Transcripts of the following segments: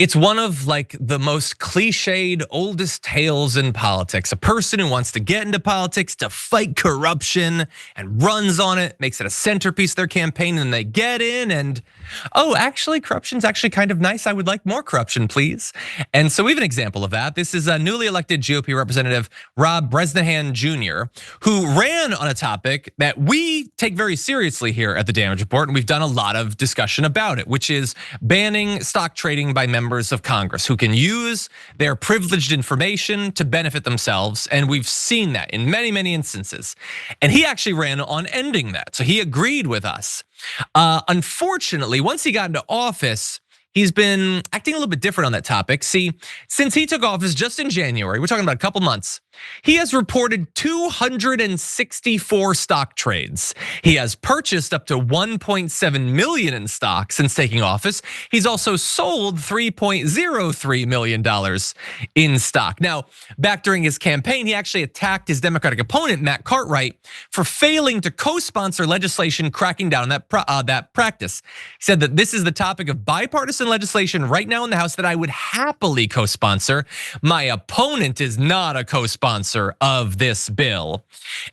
It's one of like the most cliched, oldest tales in politics. A person who wants to get into politics to fight corruption and runs on it, makes it a centerpiece of their campaign, and they get in and, oh, actually corruption's actually kind of nice. I would like more corruption, please. And so we have an example of that. This is a newly elected GOP representative, Rob Bresnahan Jr., who ran on a topic that we take very seriously here at the Damage Report, and we've done a lot of discussion about it, which is banning stock trading by members of Congress who can use their privileged information to benefit themselves. And we've seen that in many, many instances. And he actually ran on ending that. So he agreed with us. Unfortunately, once he got into office, he's been acting a little bit different on that topic. See, since he took office just in January, we're talking about a couple months, he has reported 264 stock trades. He has purchased up to 1.7 million in stock since taking office. He's also sold $3.03 million in stock. Now, back during his campaign, he actually attacked his Democratic opponent, Matt Cartwright, for failing to co-sponsor legislation cracking down on that practice. He said that this is the topic of bipartisan legislation right now in the House that I would happily co-sponsor. My opponent is not a co-sponsor of this bill.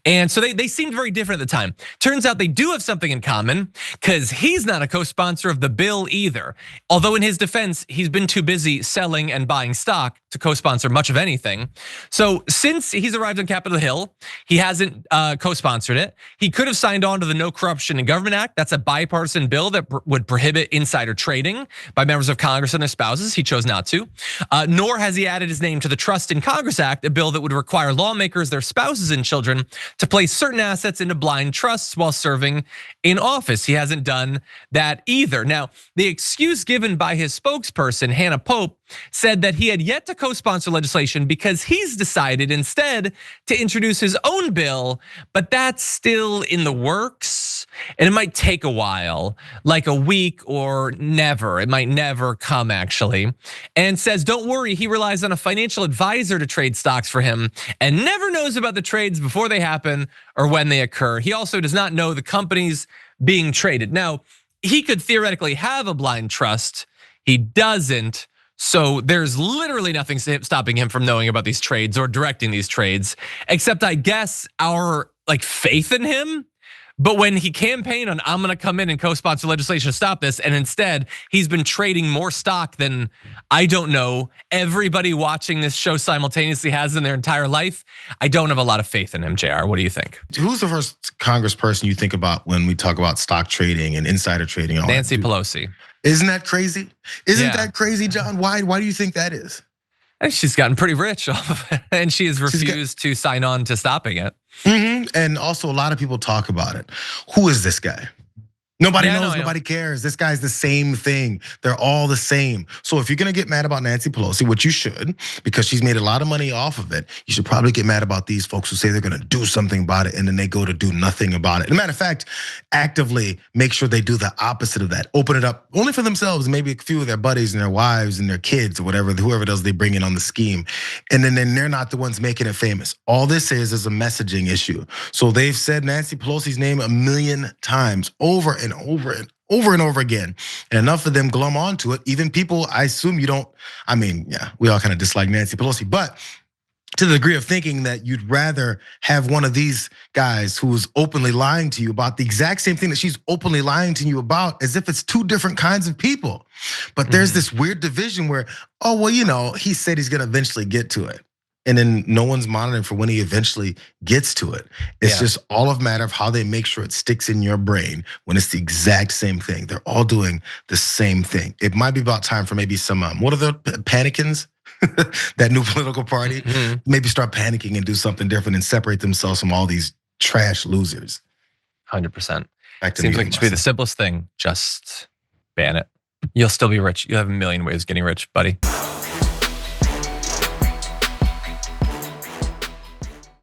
And so they seemed very different at the time. Turns out they do have something in common, because he's not a co-sponsor of the bill either. Although in his defense, he's been too busy selling and buying stock to co-sponsor much of anything. So since he's arrived on Capitol Hill, he hasn't co-sponsored it. He could have signed on to the No Corruption in Government Act. That's a bipartisan bill that would prohibit insider trading by members of Congress and their spouses. He chose not to. Nor has he added his name to the Trust in Congress Act, a bill that would require lawmakers, their spouses and children to place certain assets into blind trusts while serving in office. He hasn't done that either. Now, the excuse given by his spokesperson, Hannah Pope, said that he had yet to co-sponsor legislation because he's decided instead to introduce his own bill, but that's still in the works. And it might take a while, like a week or never. It might never come, actually. And says, don't worry, he relies on a financial advisor to trade stocks for him and never knows about the trades before they happen or when they occur. He also does not know the companies being traded. Now, he could theoretically have a blind trust. He doesn't. So there's literally nothing stopping him from knowing about these trades or directing these trades, except I guess our faith in him. But when he campaigned on, I'm gonna come in and co-sponsor legislation to stop this, and instead he's been trading more stock than, I don't know, everybody watching this show simultaneously has in their entire life. I don't have a lot of faith in him, JR. What do you think? Who's the first congressperson you think about when we talk about stock trading and insider trading? Nancy Pelosi. Isn't that crazy? Isn't that crazy, John? Why do you think that is? She's gotten pretty rich off of it, and she has refused to sign on to stopping it. And also a lot of people talk about it. Who is this guy? Nobody knows, nobody cares. This guy's the same thing. They're all the same. So if you're gonna get mad about Nancy Pelosi, which you should, because she's made a lot of money off of it, you should probably get mad about these folks who say they're gonna do something about it and then they go to do nothing about it. As a matter of fact, actively make sure they do the opposite of that. Open it up only for themselves, and maybe a few of their buddies and their wives and their kids or whatever, whoever it is they bring in on the scheme. And then they're not the ones making it famous. All this is a messaging issue. So they've said Nancy Pelosi's name 1 million times over and over and over and over again. And enough of them glom onto it. Even people, I assume you don't, we all kind of dislike Nancy Pelosi, but to the degree of thinking that you'd rather have one of these guys who's openly lying to you about the exact same thing that she's openly lying to you about, as if it's two different kinds of people. But there's this weird division where, oh, well, he said he's gonna eventually get to it. And then no one's monitoring for when he eventually gets to it. It's just all of matter of how they make sure it sticks in your brain when it's the exact same thing. They're all doing the same thing. It might be about time for maybe some, what are the Panicans? That new political party, maybe start panicking and do something different and separate themselves from all these trash losers. 100%. Seems like it should be the simplest thing. Just ban it. You'll still be rich. You have 1 million ways of getting rich, buddy.